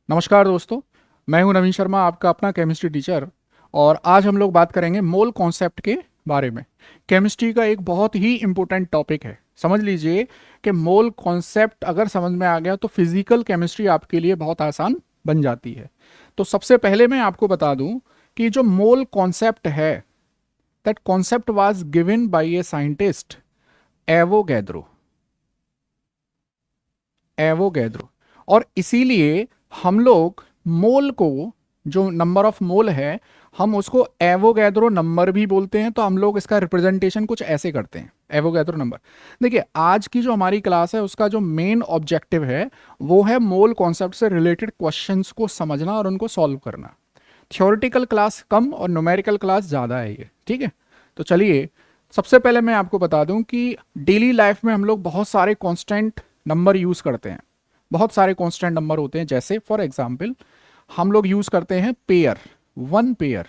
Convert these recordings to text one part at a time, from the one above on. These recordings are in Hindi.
नमस्कार दोस्तों। मैं हूं नवीन शर्मा, आपका अपना केमिस्ट्री टीचर। और आज हम लोग बात करेंगे मोल कॉन्सेप्ट के बारे में। केमिस्ट्री का एक बहुत ही इम्पोर्टेंट टॉपिक है। समझ लीजिए कि मोल कॉन्सेप्ट अगर समझ में आ गया तो फिजिकल केमिस्ट्री आपके लिए बहुत आसान बन जाती है। तो सबसे पहले मैं आपको बता दूं कि जो मोल कॉन्सेप्ट है, that concept was given by a scientist Avogadro. Avogadro. और इसीलिए हम लोग मोल को, जो नंबर ऑफ मोल है, हम उसको एवोगैद्रो नंबर भी बोलते हैं। तो हम लोग इसका रिप्रेजेंटेशन कुछ ऐसे करते हैं, एवोगैद्रो नंबर। देखिए, आज की जो हमारी क्लास है उसका जो मेन ऑब्जेक्टिव है वो है मोल कॉन्सेप्ट से रिलेटेड क्वेश्चंस को समझना और उनको सॉल्व करना। थ्योरेटिकल क्लास कम और न्यूमेरिकल क्लास ज़्यादा है ये, ठीक है। तो चलिए, सबसे पहले मैं आपको बता दूं कि डेली लाइफ में हम लोग बहुत सारे कांस्टेंट नंबर यूज़ करते हैं। बहुत सारे कांस्टेंट नंबर होते हैं, जैसे फॉर एग्जांपल हम लोग यूज़ करते हैं पेयर, वन पेयर।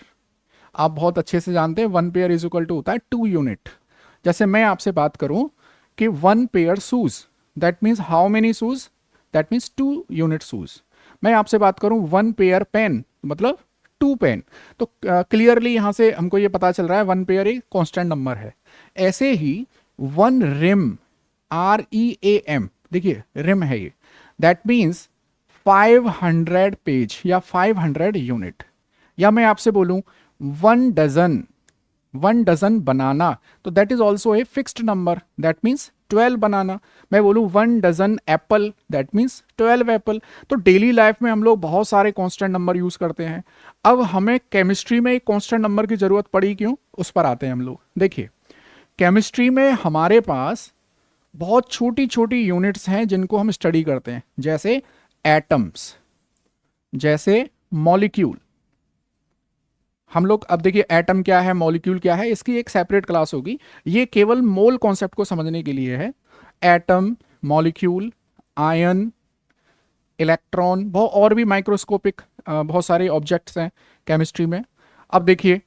आप बहुत अच्छे से जानते हैं one pair is equal to होता है 2 यूनिट। जैसे मैं आपसे बात करूं कि one pair shoes, that means how many shoes, that means 2 unit shoes. मैं आपसे बात करूं वन पेयर पेन, मतलब 2 पेन। तो क्लियरली यहां से हमको ये पता चल रहा है वन पेयर एक कांस्टेंट नंबर है। ऐसे ही वन रिम, REAM, देखिए रिम है ये, दैट मीन्स 500 पेज या 500 यूनिट। या मैं आपसे बोलूं one dozen, one dozen banana, तो that is also a fixed number, that means 12 banana. मैं बोलूं one dozen apple, that means 12 apple. तो डेली लाइफ में हम लोग बहुत सारे कांस्टेंट नंबर यूज करते हैं। अब हमें केमिस्ट्री में एक कांस्टेंट नंबर की जरूरत पड़ी क्यों, उस पर आते हैं हम लोग। देखिए, केमिस्ट्री में हमारे पास बहुत छोटी छोटी यूनिट्स हैं जिनको हम स्टडी करते हैं, जैसे एटम्स, जैसे मॉलिक्यूल। हम लोग अब देखिए एटम क्या है, मॉलिक्यूल क्या है, इसकी एक सेपरेट क्लास होगी। ये केवल मोल कॉन्सेप्ट को समझने के लिए है। एटम, मॉलिक्यूल, आयन, इलेक्ट्रॉन, बहुत और भी माइक्रोस्कोपिक बहुत सारे ऑब्जेक्ट्स हैं केमिस्ट्री में। अब देखिए,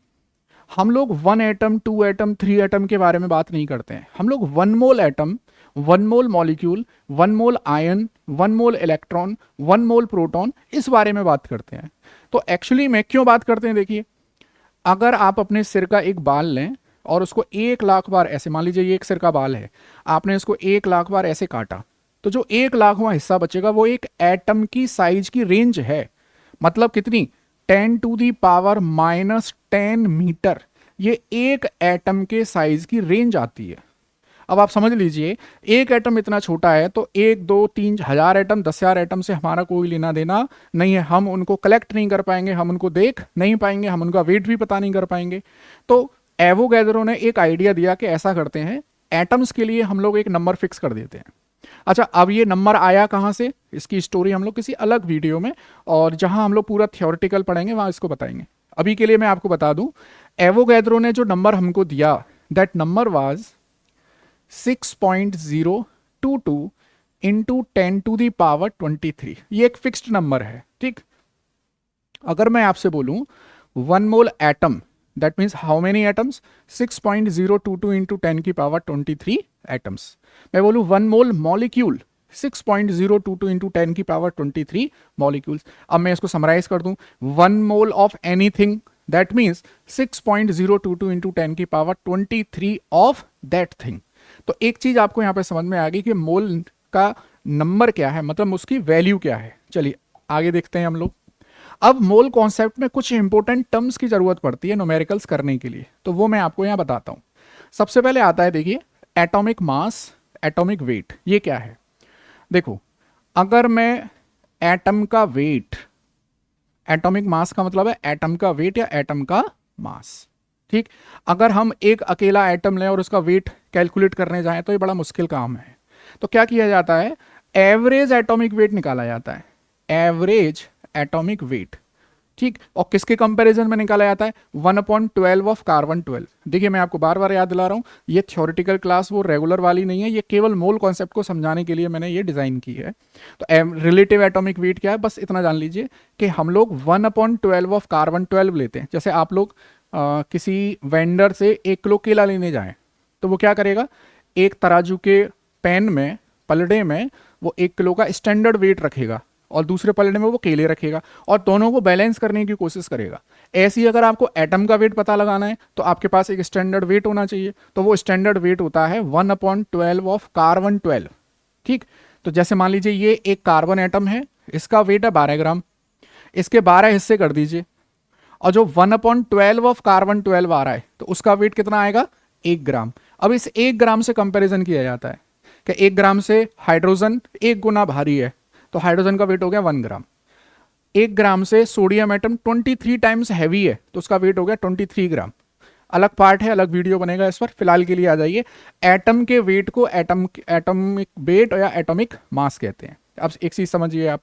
हम लोग 1 एटम, 2 एटम, 3 एटम के बारे में बात नहीं करते हैं। हम लोग 1 मोल एटम, 1 मोल मॉलिक्यूल, 1 मोल आयन, 1 मोल इलेक्ट्रॉन, 1 मोल प्रोटॉन, इस बारे में बात करते हैं। तो एक्चुअली में क्यों बात करते हैं, देखिए, अगर आप अपने सिर का एक बाल लें और उसको 1 लाख बार ऐसे, मान लीजिए ये एक सिर का बाल है, आपने इसको 1 लाख बार ऐसे काटा, तो जो 1 लाखवां हिस्सा बचेगा वो एक एटम की साइज की रेंज है। मतलब कितनी, 10⁻⁻10 मीटर। ये एक एटम के साइज की रेंज आती है। अब आप समझ लीजिए, एक एटम इतना छोटा है तो 1, 2, 3 हजार एटम, 10,000 एटम से हमारा कोई लेना देना नहीं है। हम उनको कलेक्ट नहीं कर पाएंगे, हम उनको देख नहीं पाएंगे, हम उनका वेट भी पता नहीं कर पाएंगे। तो एवोगैद्रो ने एक आइडिया दिया कि ऐसा करते हैं, एटम्स के लिए हम लोग एक नंबर फिक्स कर देते हैं। अच्छा, अब ये नंबर आया कहाँ से, इसकी स्टोरी हम लोग किसी अलग वीडियो में, और जहां हम लोग पूरा थियोरेटिकल पढ़ेंगे वहां इसको बताएंगे। अभी के लिए मैं आपको बता दूं, एवोगैद्रो ने जो नंबर हमको दिया, दैट नंबर वाज 6.022 इंटू 10⁻23। ये एक फिक्स्ड नंबर है, ठीक। अगर मैं आपसे बोलूं 1 मोल atom, that means how many atoms, 6.022 into 10⁻23 atoms. मैं बोलूं 1 मोल मॉलिक्यूल, 6.022 इंटू 10⁻23 मॉलिक्यूल्स। अब मैं इसको समराइज कर दूं, 1 mole of anything, that means 6.022 into 10⁻23 of that thing. तो एक चीज आपको यहां पे समझ में आ गई कि मोल का नंबर क्या है, मतलब उसकी वैल्यू क्या है। चलिए आगे देखते हैं हम लोग। अब मोल कॉन्सेप्ट में कुछ इंपॉर्टेंट टर्म्स की जरूरत पड़ती है न्यूमेरिकल्स करने के लिए, तो वो मैं आपको यहां बताता हूं। सबसे पहले आता है, देखिए, एटॉमिक मास, एटॉमिक वेट। ये क्या है, देखो, अगर मैं एटम का वेट, एटॉमिक मास का मतलब है एटम का वेट या एटम का मास, ठीक। अगर हम एक अकेला एटम लें और उसका वेट कैलकुलेट करने जाएं तो ये बड़ा मुश्किल काम है। तो क्या किया जाता है, एवरेज एटॉमिक वेट निकाला जाता है, एवरेज एटॉमिक वेट, ठीक। और किसके कंपैरिजन में निकाला जाता है, 1/12 ऑफ कार्बन 12। देखिए, मैं आपको बार बार याद दिला रहा हूं, ये थ्योरेटिकल क्लास वो रेगुलर वाली नहीं है, ये केवल मोल कॉन्सेप्ट को समझाने के लिए मैंने ये डिजाइन की है। तो रिलेटिव एटॉमिक वेट क्या है, बस इतना जान लीजिए कि हम लोग 1/12 ऑफ कार्बन 12 लेते हैं। जैसे आप लोग किसी वेंडर से 1 किलो केला लेने जाएं, तो वो क्या करेगा, एक तराजू के पेन में, पलड़े में, वो 1 किलो का स्टैंडर्ड वेट रखेगा और दूसरे पलड़े में वो केले रखेगा और दोनों को बैलेंस करने की कोशिश करेगा। ऐसे ही अगर आपको एटम का वेट पता लगाना है तो आपके पास एक स्टैंडर्ड वेट होना चाहिए, तो वो स्टैंडर्ड वेट होता है 1/12 ऑफ कार्बन 12। ठीक, तो जैसे मान लीजिए ये एक कार्बन एटम है, इसका वेट है 12 ग्राम, इसके 12 हिस्से कर दीजिए और जो 1/12 ऑफ कार्बन 12 आ रहा है तो उसका वेट कितना आएगा, 1 ग्राम। अब इस 1 ग्राम से कंपैरिजन किया जाता है कि 1 ग्राम से हाइड्रोजन 1 गुना भारी है, तो हाइड्रोजन का वेट हो गया 1 ग्राम। 1 ग्राम से सोडियम एटम 23 टाइम्स हैवी है, तो उसका वेट हो गया 23 ग्राम। अलग पार्ट है, अलग वीडियो बनेगा इस पर, फिलहाल के लिए आ जाइए। एटम के वेट को एटॉमिक वेट या एटॉमिक मास कहते हैं। अब एक चीज समझिए आप,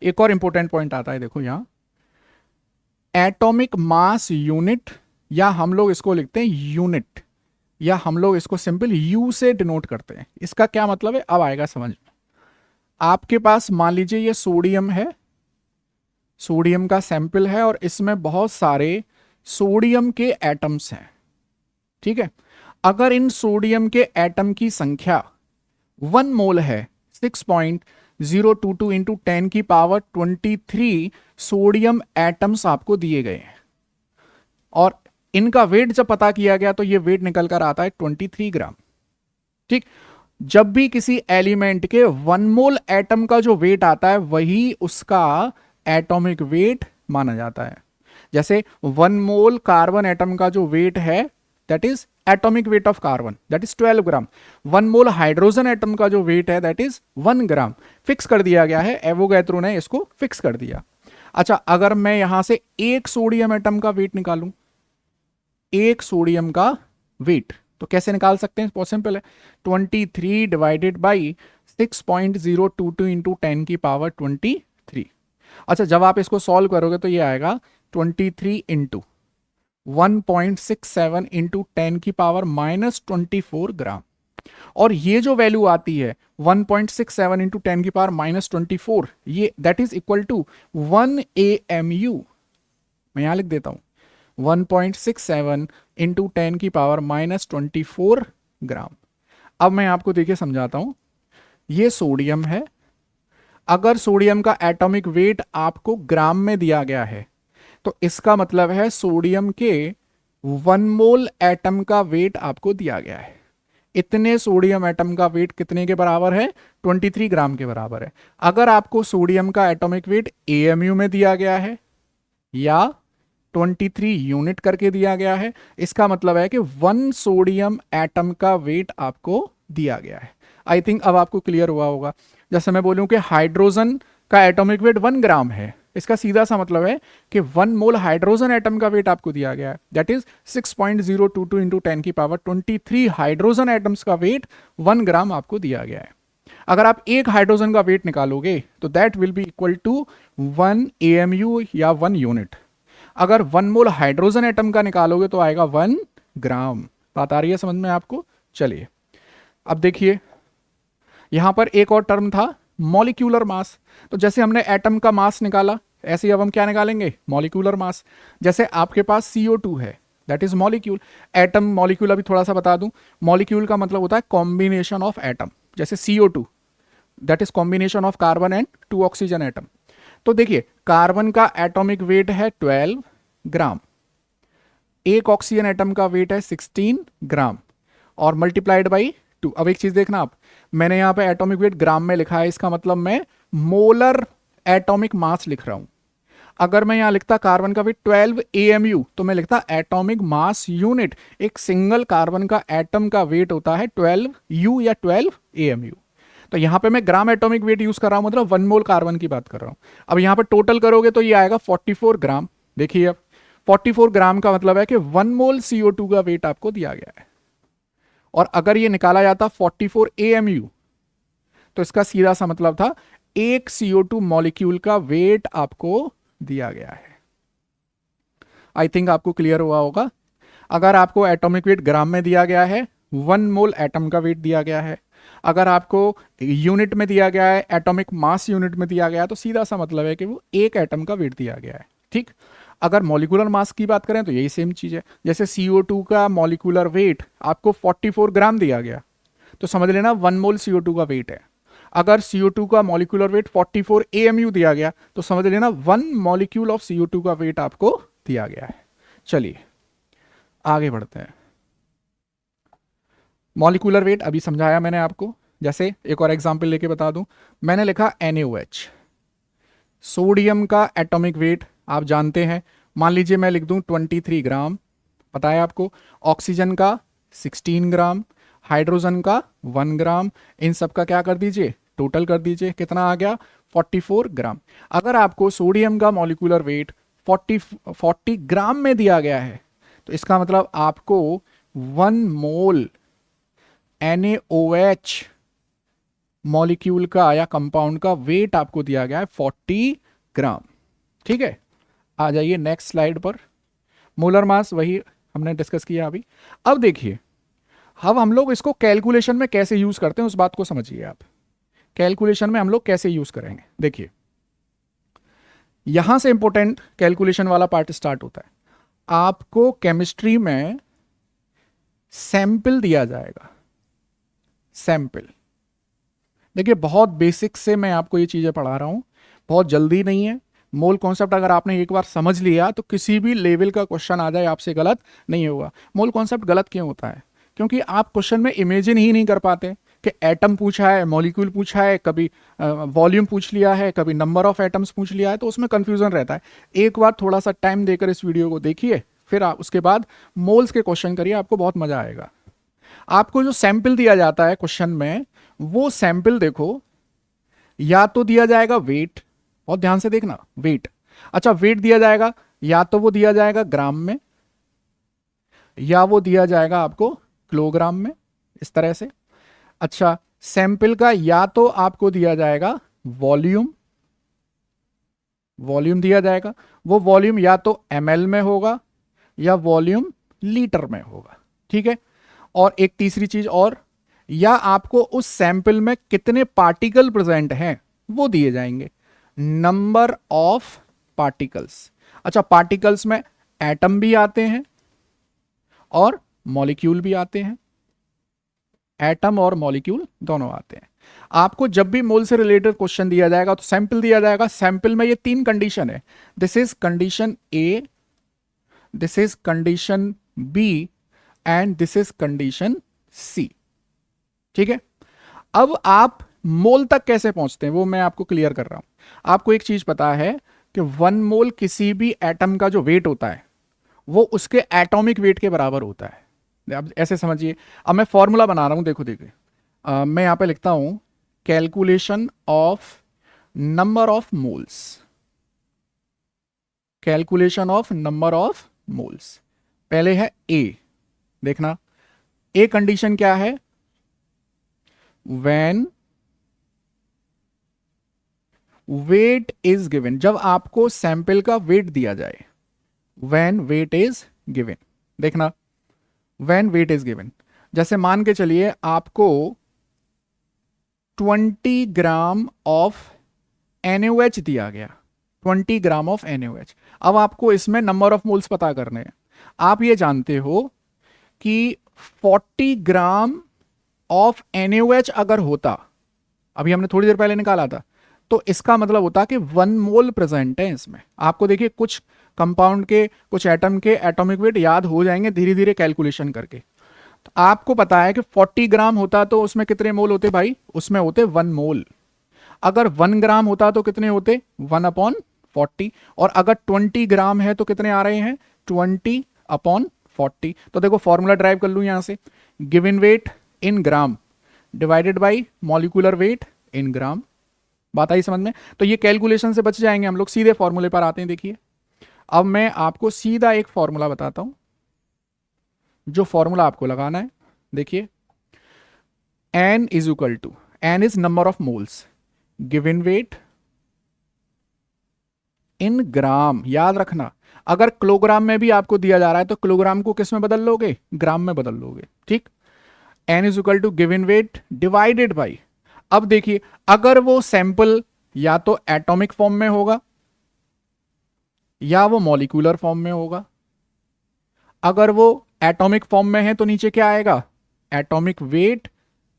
एक और इंपॉर्टेंट पॉइंट आता है, देखो यहां एटॉमिक मास यूनिट, या हम लोग इसको लिखते हैं यूनिट, या हम लोग इसको सिंपल यू से डिनोट करते हैं। इसका क्या मतलब है अब आएगा समझ में। आपके पास मान लीजिए ये सोडियम है, सोडियम का सैंपल है और इसमें बहुत सारे सोडियम के एटम्स हैं। ठीक है, अगर इन सोडियम के एटम की संख्या 1 मोल है, 6.022 इंटू 10 की पावर 23 सोडियम एटम्स आपको दिए गए हैं और इनका वेट जब पता किया गया तो ये वेट निकल कर आता है 23 ग्राम। ठीक, जब भी किसी एलिमेंट के 1 मोल एटम का जो वेट आता है वही उसका एटॉमिक वेट माना जाता है। जैसे 1 मोल कार्बन एटम का जो वेट है that is atomic weight of carbon, that is 12 gram. 1 mole hydrogen atom का जो वेट है दैट इज 1 ग्राम। फिक्स कर दिया गया है, एवोगैड्रो ने इसको फिक्स कर दिया। अच्छा, अगर मैं यहां से एक सोडियम एटम का वेट निकालूं, एक सोडियम का वेट, तो कैसे निकाल सकते हैं, बहुत सिंपल है, 23 डिवाइडेड बाई 6.022 इंटू 10 की पावर 23। अच्छा, जब आप इसको सॉल्व करोगे तो ये आएगा 23 इंटू 1.67 इंटू 10 की पावर -24 ग्राम। और ये जो वैल्यू आती है 1.67 इंटू 10 की पावर -24, ये that is equal to 1 AMU। मैं यहां लिख देता हूं 1.67 इंटू 10 की पावर -24 ग्राम। अब मैं आपको देखिए समझाता हूं, ये सोडियम है। अगर सोडियम का एटॉमिक वेट आपको ग्राम में दिया गया है तो इसका मतलब है सोडियम के 1 मोल एटम का वेट आपको दिया गया है। इतने सोडियम एटम का वेट कितने के बराबर है, 23 ग्राम के बराबर है। अगर आपको सोडियम का एटॉमिक वेट AMU में दिया गया है या 23 यूनिट करके दिया गया है, इसका मतलब है कि 1 सोडियम एटम का वेट आपको दिया गया है। आई थिंक अब आपको क्लियर हुआ होगा। जैसे मैं बोलूं कि हाइड्रोजन का एटॉमिक वेट 1 ग्राम है, इसका सीधा सा मतलब है कि 1 मोल हाइड्रोजन एटम का वेट आपको दिया गया है, दैट इज 6.022 इंटू 10 की पावर 23 हाइड्रोजन एटम्स का वेट 1 ग्राम आपको दिया गया है। अगर आप एक हाइड्रोजन का वेट निकालोगे तो that will be equal to 1 AMU या 1 यूनिट। अगर 1 मोल हाइड्रोजन एटम का निकालोगे तो आएगा 1 ग्राम। बात आ रही है समझ में आपको। चलिए अब देखिए, यहां पर एक और टर्म था मॉलिक्यूलर मास। तो जैसे हमने एटम का मास निकाला, ऐसे ही अब हम क्या निकालेंगे, मॉलिक्यूलर मास। जैसे आपके पास CO2 है, that is molecule. Atom molecule अभी थोड़ा सा बता दूं, मॉलिक्यूल का मतलब होता है कॉम्बिनेशन ऑफ एटम। जैसे CO2 that is combination of carbon and 2 oxygen atom. तो देखिए, कार्बन का एटॉमिक वेट है 12 ग्राम, एक ऑक्सीजन एटम का वेट है 16 ग्राम और मल्टीप्लाइड बाई 2। अब एक चीज देखना आप, मैंने यहां पे एटॉमिक वेट ग्राम में लिखा है, इसका मतलब मैं मोलर एटॉमिक मास लिख रहा हूं। अगर मैं यहां लिखता कार्बन का वेट 12 AMU तो मैं लिखता एटॉमिक मास यूनिट। एक सिंगल कार्बन का एटम का वेट होता है 12 U या 12 AMU। तो यहां पे मैं ग्राम एटॉमिक वेट यूज कर रहा हूं, मतलब 1 मोल कार्बन की बात कर रहा हूं। अब यहां पे टोटल करोगे तो ये आएगा 44 ग्राम। देखिए अब 44 ग्राम का मतलब है कि 1 मोल CO2 का वेट आपको दिया गया है। और अगर ये निकाला जाता 44 AMU तो इसका सीधा सा मतलब था एक CO2 मॉलिक्यूल का वेट आपको दिया गया है। आई थिंक आपको क्लियर हुआ होगा। अगर आपको एटॉमिक वेट ग्राम में दिया गया है, 1 मोल एटम का वेट दिया गया है। अगर आपको यूनिट में दिया गया है, एटॉमिक मास यूनिट में दिया गया है, तो सीधा सा मतलब है कि वो एक एटम का वेट दिया गया है। ठीक, अगर मॉलिक्यूलर मास की बात करें तो यही सेम चीज है। जैसे CO2 का मॉलिक्यूलर वेट आपको 44 ग्राम दिया गया तो समझ लेना 1 मोल CO2 का वेट है। अगर CO2 का मॉलिक्यूलर वेट 44 AMU दिया गया तो समझ लेना 1 मॉलिक्यूल ऑफ CO2 का वेट आपको दिया गया है। चलिए आगे बढ़ते हैं। मॉलिक्यूलर वेट अभी समझाया मैंने आपको। जैसे एक और एग्जांपल लेके बता दूं, मैंने लिखा NaOH, सोडियम का एटॉमिक वेट आप जानते हैं, मान लीजिए मैं लिख दूं 23 ग्राम, पता है आपको। ऑक्सीजन का 16 ग्राम, हाइड्रोजन का 1 ग्राम, इन सब का क्या कर दीजिए, टोटल कर दीजिए, कितना आ गया 44 ग्राम। अगर आपको सोडियम का मॉलिक्यूलर वेट 40 ग्राम में दिया गया है तो इसका मतलब आपको 1 मोल NaOH मॉलिक्यूल का या कंपाउंड का वेट आपको दिया गया है 40 ग्राम। ठीक है, आ जाइए नेक्स्ट स्लाइड पर। मोलर मास वही हमने डिस्कस किया अभी। अब देखिए, अब हम लोग इसको कैलकुलेशन में कैसे यूज करते हैं उस बात को समझिए आप। कैलकुलेशन में हम लोग कैसे यूज करेंगे, देखिए यहां से इंपॉर्टेंट कैलकुलेशन वाला पार्ट स्टार्ट होता है। आपको केमिस्ट्री में सैंपल दिया जाएगा, सैंपल। देखिए बहुत बेसिक से मैं आपको ये चीजें पढ़ा रहा हूं, बहुत जल्दी नहीं है। मोल कॉन्सेप्ट अगर आपने एक बार समझ लिया तो किसी भी लेवल का क्वेश्चन आ जाए आपसे गलत नहीं होगा। मोल कॉन्सेप्ट गलत क्यों होता है, क्योंकि आप क्वेश्चन में इमेजिन ही नहीं कर पाते कि एटम पूछा है, मॉलिक्यूल पूछा है, कभी वॉल्यूम पूछ लिया है, कभी नंबर ऑफ एटम्स पूछ लिया है, तो उसमें कंफ्यूजन रहता है। एक बार थोड़ा सा टाइम देकर इस वीडियो को देखिए, फिर आप उसके बाद मोल्स के क्वेश्चन करिए, आपको बहुत मजा आएगा। आपको जो सैंपल दिया जाता है क्वेश्चन में, वो सैंपल देखो, या तो दिया जाएगा वेट, और ध्यान से देखना वेट। अच्छा, वेट दिया जाएगा, या तो वो दिया जाएगा ग्राम में, या वो दिया जाएगा आपको किलोग्राम में, इस तरह से। अच्छा, सैंपल का या तो आपको दिया जाएगा वॉल्यूम, वॉल्यूम दिया जाएगा, वो वॉल्यूम या तो ml में होगा या वॉल्यूम लीटर में होगा। ठीक है, और एक तीसरी चीज और, या आपको उस सैंपल में कितने पार्टिकल प्रेजेंट हैं वो दिए जाएंगे, नंबर ऑफ पार्टिकल्स। अच्छा, पार्टिकल्स में एटम भी आते हैं और मॉलिक्यूल भी आते हैं, एटम और मॉलिक्यूल दोनों आते हैं। आपको जब भी मोल से रिलेटेड क्वेश्चन दिया जाएगा तो सैंपल दिया जाएगा। सैंपल में ये 3 कंडीशन है, this is condition A, this is condition B and this is condition C. ठीक है, अब आप मोल तक कैसे पहुंचते हैं वो मैं आपको क्लियर कर रहा हूं। आपको एक चीज पता है कि 1 मोल किसी भी एटम का जो वेट होता है वो उसके एटॉमिक वेट के बराबर होता है। अब ऐसे समझिए, अब मैं फॉर्मूला बना रहा हूं, देखो देखिए, मैं यहां पे लिखता हूं calculation of number of moles, calculation of number of moles. पहले है ए, देखना ए कंडीशन क्या है, व्हेन वेट इज गिवन, जब आपको सैंपल का वेट दिया जाए, व्हेन वेट इज गिवन। देखना व्हेन वेट इज गिवन, जैसे मान के चलिए आपको 20 ग्राम ऑफ NaOH दिया गया, 20 ग्राम ऑफ NaOH। अब आपको इसमें नंबर ऑफ मोल्स पता करने हैं। आप ये जानते हो कि 40 ग्राम ऑफ NaOH अगर होता, अभी हमने थोड़ी देर पहले निकाला था, तो इसका मतलब होता कि 1 मोल प्रेजेंट है इसमें। आपको देखिए कुछ कंपाउंड के, कुछ एटम के एटॉमिक वेट याद हो जाएंगे धीरे धीरे कैलकुलेशन करके। तो आपको पता है कि 40 ग्राम होता तो उसमें कितने मोल होते भाई, उसमें होते 1 मोल। अगर 1 ग्राम होता तो कितने होते, 1/40। और अगर 20 ग्राम है तो कितने आ रहे हैं, 20/40। तो देखो फॉर्मूला ड्राइव कर लूं यहां से, given weight in gram divided by molecular weight in gram. बात आई समझ में? तो ये कैलकुलेशन से बच जाएंगे हम लोग, सीधे फॉर्मूले पर आते हैं। देखिए अब मैं आपको सीधा एक फॉर्मूला बताता हूं, जो फॉर्मूला आपको लगाना है। देखिए n is equal to, n is number of moles, given weight in gram. याद रखना, अगर किलोग्राम में भी आपको दिया जा रहा है तो किलोग्राम को किस में बदल लोगे, ग्राम में बदल लोगे। ठीक, n is equal to given weight divided by. अब देखिए अगर वो सैंपल या तो एटॉमिक फॉर्म में होगा या वो मॉलिक्यूलर फॉर्म में होगा। अगर वो एटॉमिक फॉर्म में है तो नीचे क्या आएगा, एटॉमिक वेट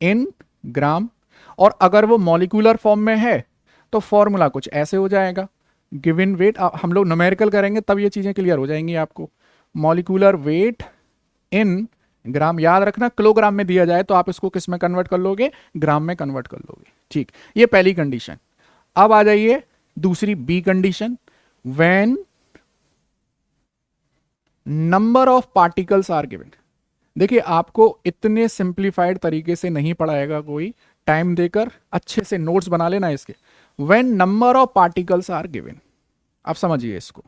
इन ग्राम। और अगर वो मॉलिक्यूलर फॉर्म में है तो फॉर्मूला कुछ ऐसे हो जाएगा, गिवन वेट, हम लोग न्यूमेरिकल करेंगे तब ये चीज़ें क्लियर हो जाएंगी आपको। मॉलिक्यूलर वेट इन ग्राम, याद रखना किलोग्राम में दिया जाए तो आप इसको किस में कन्वर्ट कर लोगे, ग्राम में कन्वर्ट कर लोगे। ठीक, ये पहली कंडीशन। अब आ जाइए दूसरी B condition, when number of particles are given. देखिए आपको इतने सिंप्लीफाइड तरीके से नहीं पढ़ाएगा कोई, टाइम देकर अच्छे से नोट्स बना लेना इसके। When number of particles are given, आप समझिए इसको,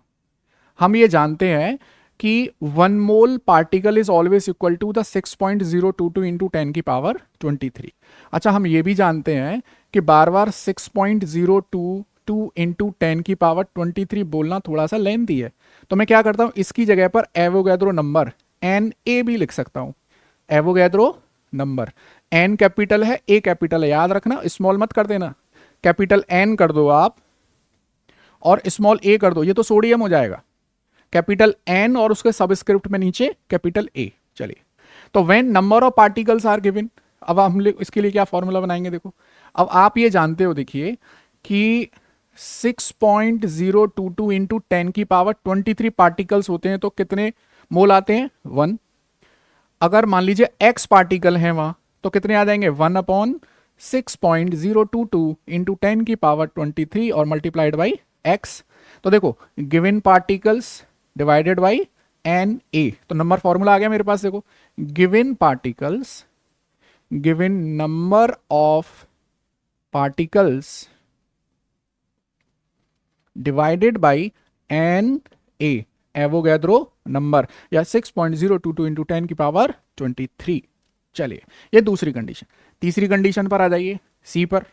हम ये जानते हैं कि 1 mole particle is always equal to the 6.022 into 10 की पावर 23। अच्छा, हम ये भी जानते हैं कि बार बार 6.022 इंटू 10 की पावर 23 बोलना थोड़ा सा लेंथी है, तो मैं क्या करता हूं, इसकी जगह पर एवोगैड्रो नंबर NA भी लिख सकता हूं। एवोगैड्रो नंबर, N कैपिटल है, A कैपिटल है, याद रखना, स्मॉल मत कर देना। कैपिटल N कर दो आप और स्मॉल A कर दो, ये तो सोडियम हो जाएगा। कैपिटल N और उसके सबस्क्रिप्ट में नीचे कैपिटल A। चलिए, तो when number of particles are given, अब हम इसके लिए क्या फॉर्मूला बनाएंगे, देखो अब आप ये जानते हो, देखिए कि 6.022 इंटू 10 की पावर 23 पार्टिकल्स होते हैं तो कितने मोल आते हैं, 1। अगर मान लीजिए x पार्टिकल है वहां तो कितने आ जाएंगे, 1/6.022 इंटू 10 की पावर 23 और मल्टीप्लाइड बाई x। तो देखो given particles divided by NA, तो नंबर फॉर्मूला आ गया मेरे पास। देखो given particles, given number of particles divided by NA, Avogadro number, या 6.022 इंटू 10 की पावर 23। चलिए, ये दूसरी कंडीशन। तीसरी कंडीशन पर आ जाइए, सी पर।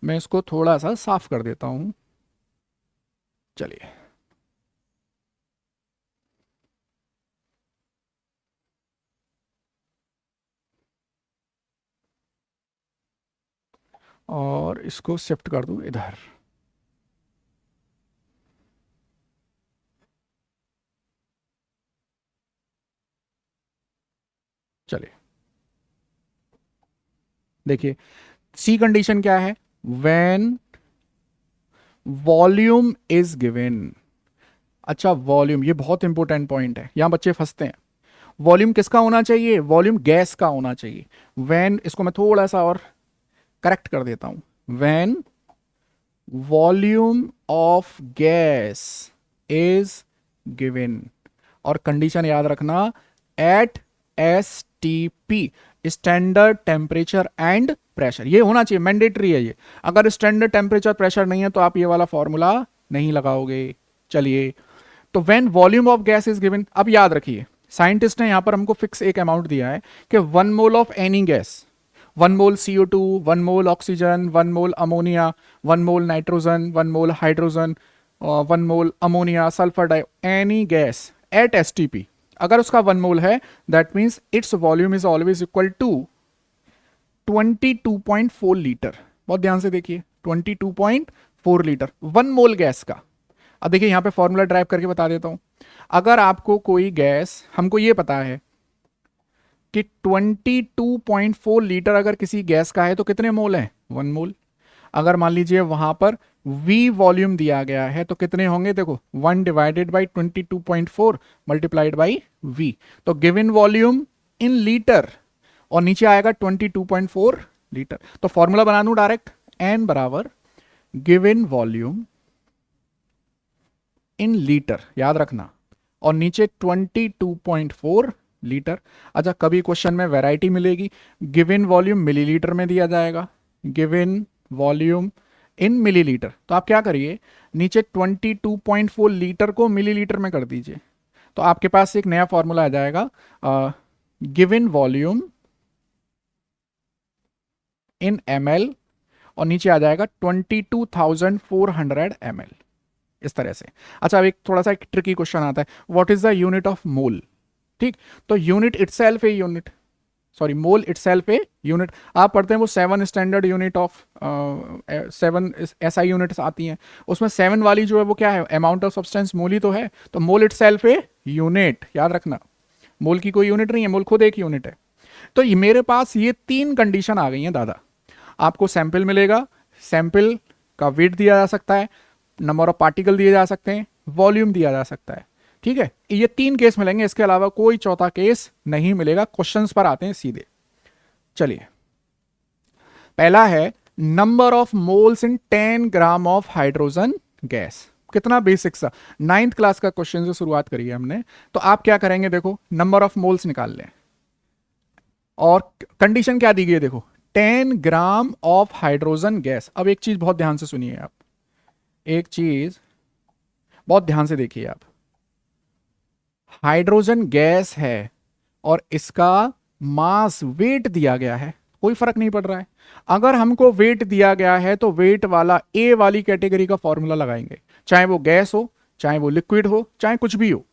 मैं इसको थोड़ा सा साफ कर देता हूं। चलिए, और इसको शिफ्ट कर दूं इधर। चलिए देखिए, सी कंडीशन क्या है, व्हेन वॉल्यूम इज गिवन। अच्छा, वॉल्यूम, ये बहुत इंपॉर्टेंट पॉइंट है, यहां बच्चे फंसते हैं। वॉल्यूम किसका होना चाहिए, वॉल्यूम गैस का होना चाहिए। व्हेन, इसको मैं थोड़ा सा और करेक्ट कर देता हूं, when volume of gas is given, और कंडीशन याद रखना, at STP, standard temperature and pressure, ये होना चाहिए, मैंडेटरी है ये। अगर स्टैंडर्ड टेम्परेचर प्रेशर नहीं है तो आप ये वाला फॉर्मूला नहीं लगाओगे। चलिए, तो when volume of gas is given, अब याद रखिए साइंटिस्ट ने यहां पर हमको फिक्स एक अमाउंट दिया है कि 1 mole of any gas, 1 mole CO2, 1 mole oxygen, 1 mole ammonia, 1 mole nitrogen, 1 mole hydrogen, 1 mole ammonia, sulphur di, any gas at STP, अगर उसका 1 मोल है, that means its volume is always equal to 22.4 litre. बहुत ध्यान से देखिए, 22.4 लीटर 1 मोल गैस का। अब देखिए यहां पे फॉर्मूला ड्राइव करके बता देता हूं। अगर आपको कोई गैस, हमको ये पता है कि 22.4 लीटर अगर किसी गैस का है तो कितने मोल है, 1 मोल। अगर मान लीजिए वहां पर V वॉल्यूम दिया गया है तो कितने होंगे, देखो 1 divided by 22.4 multiplied by V, तो गिवन वॉल्यूम इन लीटर, और नीचे आएगा 22.4 लीटर। तो फॉर्मूला बना दूं डायरेक्ट, N बराबर गिवन वॉल्यूम इन लीटर, याद रखना, और नीचे 22.4 लीटर। अच्छा, कभी क्वेश्चन में वैरायटी मिलेगी, गिवन वॉल्यूम मिलीलीटर में दिया जाएगा, गिवन वॉल्यूम इन मिलीलीटर, तो आप क्या करिए, नीचे 22.4 लीटर को मिलीलीटर में कर दीजिए, तो आपके पास एक नया फॉर्मूला आ जाएगा, गिवन वॉल्यूम इन ml, और नीचे आ जाएगा 22,400 ml, इस तरह से। अच्छा, अब एक थोड़ा सा एक ट्रिकी क्वेश्चन आता है, what is the unit of mole. ठीक, तो यूनिट इटसेल्फ है unit, sorry mole itself a unit. आप पढ़ते हैं वो 7 standard unit of 7 SI units आती हैं, उसमें 7 वाली जो है वो क्या है, अमाउंट ऑफ सब्सटेंस, मोल ही तो है, तो मोल इटसेल्फ ए यूनिट, याद रखना, मोल की कोई यूनिट नहीं है, मोल खुद एक यूनिट है। तो ये मेरे पास ये 3 कंडीशन आ गई हैं दादा। आपको सैंपल मिलेगा, सैंपल का वेट दिया जा सकता है, नंबर ऑफ पार्टिकल दिए जा सकते हैं, वॉल्यूम दिया जा सकता है। ठीक है, ये 3 केस मिलेंगे, इसके अलावा कोई चौथा केस नहीं मिलेगा। क्वेश्चंस पर आते हैं सीधे। चलिए, पहला है number of moles in 10 gram of hydrogen gas. कितना बेसिक सा 9th क्लास का क्वेश्चन से शुरुआत करी है हमने। तो आप क्या करेंगे, देखो नंबर ऑफ मोल्स निकाल लें और कंडीशन क्या दी गई है, देखो 10 ग्राम ऑफ हाइड्रोजन गैस। अब एक चीज बहुत ध्यान से सुनिए आप, एक चीज बहुत ध्यान से देखिए आप, हाइड्रोजन गैस है और इसका मास वेट दिया गया है, कोई फर्क नहीं पड़ रहा है। अगर हमको वेट दिया गया है तो वेट वाला ए वाली कैटेगरी का फॉर्मूला लगाएंगे, चाहे वो गैस हो, चाहे वो लिक्विड हो, चाहे कुछ भी हो।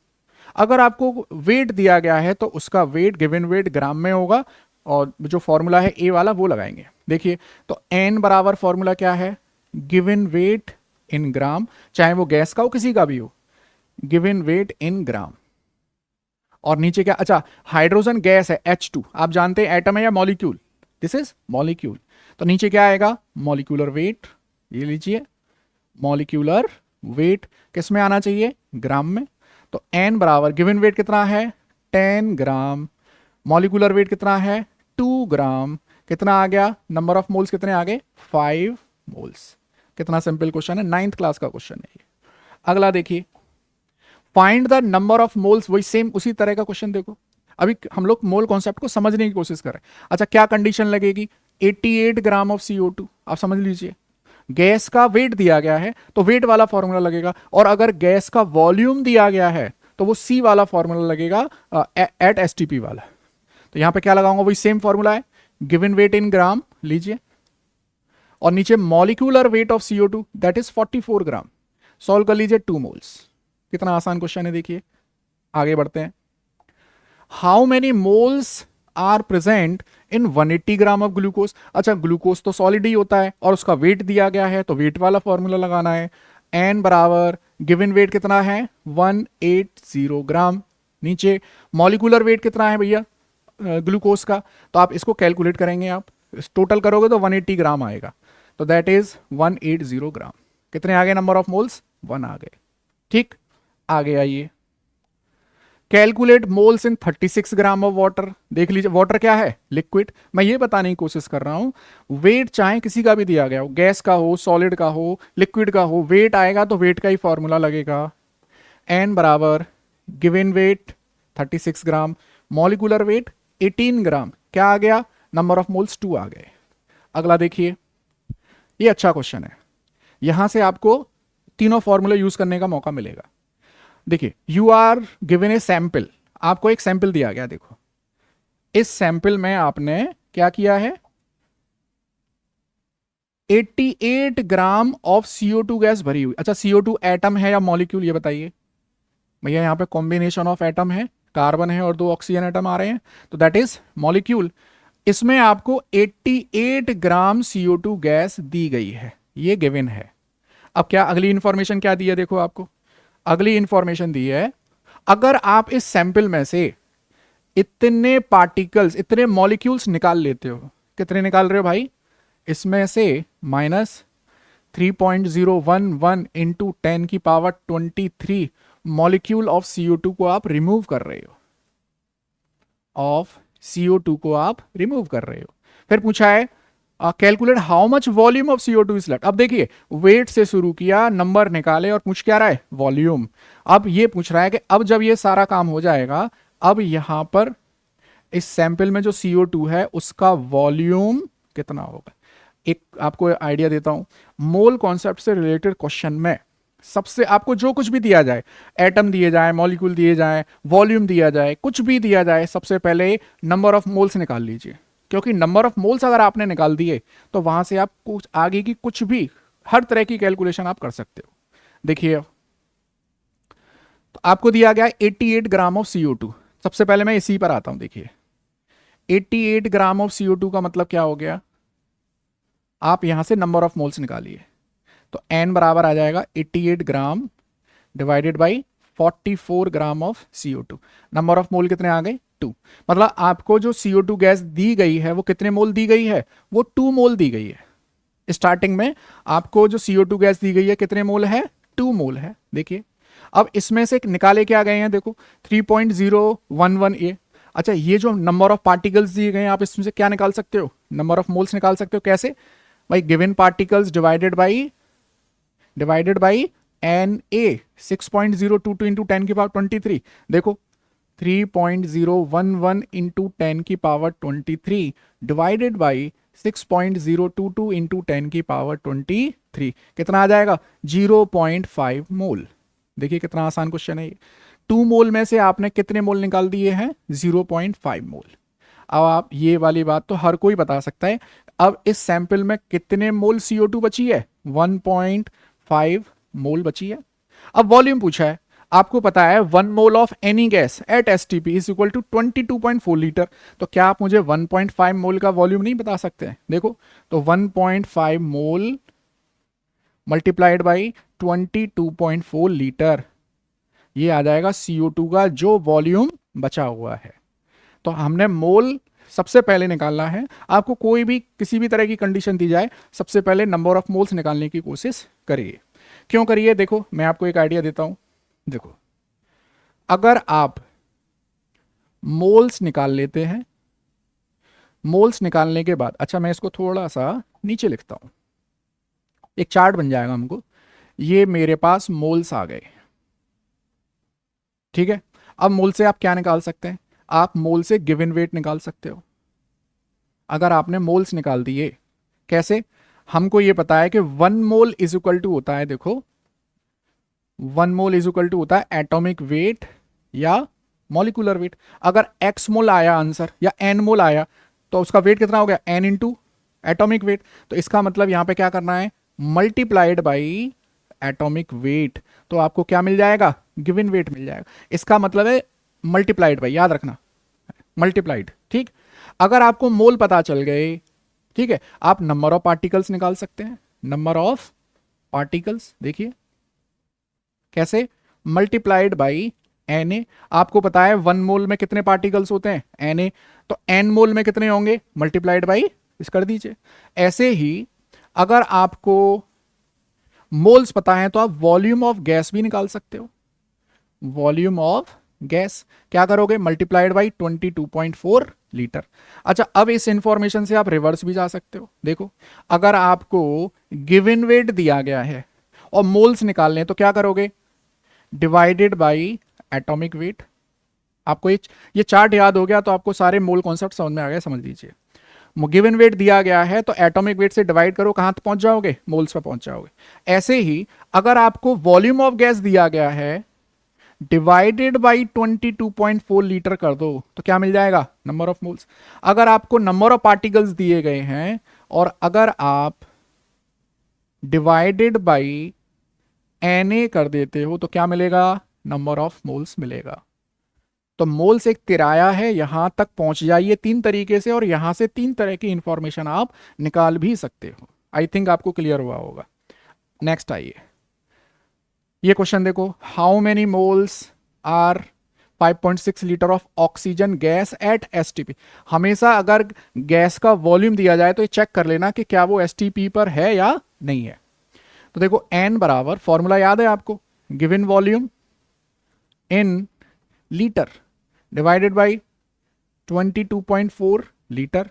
अगर आपको वेट दिया गया है तो उसका वेट गिवन वेट ग्राम में होगा और जो फॉर्मूला है ए वाला वो लगाएंगे। देखिए, तो एन बराबर फॉर्मूला क्या है, गिवन वेट इन ग्राम, चाहे वो गैस का हो किसी का भी हो, गिवन वेट इन ग्राम। और नीचे क्या, अच्छा हाइड्रोजन गैस है H2, आप जानते हैं एटम है या मॉलिक्यूल, दिस इज मॉलिक्यूल। तो नीचे क्या आएगा, मॉलिक्यूलर वेट, ये लीजिए मॉलिक्यूलर वेट किस में आना चाहिए, ग्राम में। तो n बराबर गिवन वेट कितना है 10 ग्राम, मॉलिक्यूलर वेट कितना है 2 ग्राम, कितना आ गया, नंबर ऑफ मोल्स कितने आ गए 5 मोल्स। कितना सिंपल क्वेश्चन है, 9th क्लास का क्वेश्चन है ये। अगला देखिए, find the number of moles, वही सेम उसी तरह का क्वेश्चन। देखो अभी हम लोग मोल कॉन्सेप्ट को समझने की कोशिश कर रहे हैं। अच्छा क्या कंडीशन लगेगी, 88 ग्राम ऑफ CO2, आप समझ लीजिए गैस का वेट दिया गया है तो वेट वाला फॉर्मूला लगेगा, और अगर गैस का वॉल्यूम दिया गया है तो वो C वाला फॉर्मूला लगेगा एट STP वाला। तो यहां पे क्या लगाऊंगा, वही सेम फॉर्मूला है, गिवन वेट इन ग्राम लीजिए, और नीचे molecular weight of CO2 that is 44 gram. Solve कर लीजिए 2 मोल्स। कितना आसान क्वेश्चन है, देखिए आगे बढ़ते हैं। How many moles are present in 180 gram of glucose. अच्छा ग्लूकोज तो सॉलिड ही होता है और उसका वेट दिया गया है तो वेट वाला फॉर्मूला लगाना है। एन बराबर गिवन वेट कितना है 180 ग्राम, नीचे मॉलिक्यूलर वेट कितना है भैया ग्लूकोज का, तो आप इसको कैलकुलेट करेंगे, आप टोटल करोगे तो 180 ग्राम आएगा, तो दैट इज 180 ग्राम। कितने आ गए नंबर ऑफ मोल्स 1 आ गए। ठीक, आगे आइए, calculate moles in 36 gram of water. देख लीजिए वाटर क्या है, लिक्विड। मैं ये बताने की कोशिश कर रहा हूं, वेट चाहे किसी का भी दिया गया हो, गैस का हो, सॉलिड का हो, लिक्विड का हो, वेट आएगा तो वेट का ही फॉर्मूला लगेगा। एन बराबर गिवन वेट 36 ग्राम, मॉलिक्यूलर वेट 18 ग्राम, क्या आ गया, नंबर ऑफ मोल्स 2 आ गए। अगला देखिए, ये अच्छा क्वेश्चन है, यहां से आपको तीनों फॉर्मूले यूज करने का मौका मिलेगा। देखिए you are given a sample, आपको एक सैंपल दिया गया, देखो इस सैंपल में आपने क्या किया है 88 ग्राम ऑफ CO2 गैस भरी हुई। अच्छा CO2 एटम है या मॉलिक्यूल, ये बताइए भैया। यहां पे कॉम्बिनेशन ऑफ एटम है, कार्बन है और 2 ऑक्सीजन एटम आ रहे हैं, तो दैट इज मॉलिक्यूल। इसमें आपको 88 ग्राम CO2 गैस दी गई है, ये गिवन है। अब क्या अगली इंफॉर्मेशन क्या दी है, देखो आपको अगली इंफॉर्मेशन दी है, अगर आप इस सैंपल में से इतने पार्टिकल्स, इतने मॉलिक्यूल्स निकाल लेते हो, कितने निकाल रहे हो भाई, इसमें से -3.011 इंटू 10 की पावर 23 मॉलिक्यूल ऑफ CO2 को आप रिमूव कर रहे हो, ऑफ CO2 को आप रिमूव कर रहे हो। फिर पूछा है calculate how much volume of CO2 is left. अब देखिए वेट से शुरू किया, नंबर निकाले और पूछ क्या रहा है, वॉल्यूम। अब ये पूछ रहा है कि अब जब ये सारा काम हो जाएगा, अब यहां पर इस सैंपल में जो CO2 है उसका वॉल्यूम कितना होगा। एक आपको आइडिया देता हूं, मोल कॉन्सेप्ट से रिलेटेड क्वेश्चन में सबसे आपको जो कुछ भी दिया जाए, एटम दिए जाए, मॉलिक्यूल दिए जाए, वॉल्यूम दिया जाए, कुछ भी दिया जाए, सबसे पहले नंबर ऑफ मोल्स निकाल लीजिए, क्योंकि नंबर ऑफ मोल्स अगर आपने निकाल दिए तो वहां से आप कुछ आगे की कुछ भी हर तरह की कैलकुलेशन आप कर सकते हो। देखिए तो आपको दिया गया 88 ग्राम ऑफ CO2। सबसे पहले मैं इसी पर आता हूं, देखिए 88 ग्राम ऑफ CO2 का मतलब क्या हो गया, आप यहां से नंबर ऑफ मोल्स निकालिए, तो n बराबर आ जाएगा 88 ग्राम divided by 44 gram of CO2। Number of mole कितने आ गए 2। मतलब आपको जो CO2 गैस दी गई है वो कितने मोल दी गई है, वो 2 मोल दी गई है। स्टार्टिंग में आपको जो CO2 गैस दी गई है कितने मोल है, 2 मोल है। देखिए अब इसमें से निकाले क्या गए हैं, देखो 3.011 ए। अच्छा, ये जो नंबर ऑफ पार्टिकल्स दिए गए हैं आप इसमें से क्या निकाल सकते हो, नंबर ऑफ मोल्स निकाल सकते हो। कैसे भाई, given particles divided by N A 6.022 into 10 की पावर 23। देखो 3.011 इंटू 10 की पावर 23 डिवाइडेड बाई 6.022 इंटू 10 की पावर 23 कितना आ जाएगा, 0.5 मोल। देखिए कितना आसान क्वेश्चन है ये। 2 मोल में से आपने कितने मोल निकाल दिए हैं, 0.5 मोल। अब आप ये वाली बात तो हर कोई बता सकता है। अब इस सैंपल में कितने मोल CO2 बची है, 1.5 मोल बची है। अब वॉल्यूम पूछा है, आपको पता है 1 mole of any gas at STP is equal to 22.4 litre. तो क्या आप मुझे 1.5 मोल का वॉल्यूम नहीं बता सकते हैं। देखो तो 1.5 मोल मल्टीप्लाइड बाई 22.4 लीटर, ये आ जाएगा CO2 का जो वॉल्यूम बचा हुआ है। तो हमने मोल सबसे पहले निकालना है। आपको कोई भी किसी भी तरह की कंडीशन दी जाए, सबसे पहले नंबर ऑफ मोल्स निकालने की कोशिश करिए। क्यों करिए, देखो मैं आपको एक आइडिया देता हूं। देखो अगर आप मोल्स निकाल लेते हैं, मोल्स निकालने के बाद, अच्छा मैं इसको थोड़ा सा नीचे लिखता हूं, एक चार्ट बन जाएगा हमको। ये मेरे पास मोल्स आ गए, ठीक है। अब मोल से आप क्या निकाल सकते हैं, आप मोल से गिवन वेट निकाल सकते हो। अगर आपने मोल्स निकाल दिए, कैसे, हमको ये पता है कि 1 मोल इज इक्वल टू होता है, देखो 1 मोल इज इक्वल टू होता है एटॉमिक वेट या मॉलिक्यूलर वेट। अगर x मोल आया आंसर या n मोल आया तो उसका वेट कितना हो गया, n इंटू एटॉमिक वेट। तो इसका मतलब यहां पे क्या करना है, मल्टीप्लाइड बाई एटॉमिक वेट। तो आपको क्या मिल जाएगा, गिवन वेट मिल जाएगा। इसका मतलब है मल्टीप्लाइड बाई, याद रखना मल्टीप्लाइड, ठीक। अगर आपको मोल पता चल गए, ठीक है, आप नंबर ऑफ पार्टिकल्स निकाल सकते हैं। नंबर ऑफ पार्टिकल्स देखिए कैसे, मल्टीप्लाइड बाई Na। आपको पता है 1 मोल में कितने पार्टिकल्स होते हैं, Na। तो n मोल में कितने होंगे, मल्टीप्लाइड बाई इस कर दीजिए। ऐसे ही अगर आपको मोल्स पता है तो आप वॉल्यूम ऑफ गैस भी निकाल सकते हो। वॉल्यूम ऑफ गैस क्या करोगे, मल्टीप्लाइड बाई 22.4 लीटर। अच्छा, अब इस इंफॉर्मेशन से आप रिवर्स भी जा सकते हो। देखो अगर आपको गिवन वेट दिया गया है और मोल्स निकालने तो क्या करोगे, डिवाइडेड बाई एटॉमिक वेट। आपको ये चार्ट याद हो गया तो आपको सारे मोल कॉन्सेप्ट समझ में आ गए, समझ लीजिए। गिवन वेट दिया गया है तो एटॉमिक वेट से डिवाइड करो, कहां तक पहुंच जाओगे, मोल्स पे पहुंच जाओगे। ऐसे ही अगर आपको वॉल्यूम ऑफ गैस दिया गया है, डिवाइडेड बाई 22.4 लीटर कर दो तो क्या मिल जाएगा, नंबर ऑफ मोल्स। अगर आपको नंबर ऑफ पार्टिकल्स दिए गए हैं और अगर आप डिवाइडेड बाई Na कर देते हो तो क्या मिलेगा, नंबर ऑफ मोल्स मिलेगा। तो मोल्स एक तिराया है, यहां तक पहुंच जाइए 3 तरीके से और यहां से 3 तरह की इंफॉर्मेशन आप निकाल भी सकते हो। आई थिंक आपको क्लियर हुआ होगा। नेक्स्ट आइए, ये क्वेश्चन देखो, how many moles are 5.6 litre of oxygen gas at STP। हमेशा अगर गैस का वॉल्यूम दिया जाए तो ये चेक कर लेना कि क्या वो STP पर है या नहीं है। तो देखो n बराबर, फॉर्मूला याद है आपको, given volume in litre divided by 22.4 litre,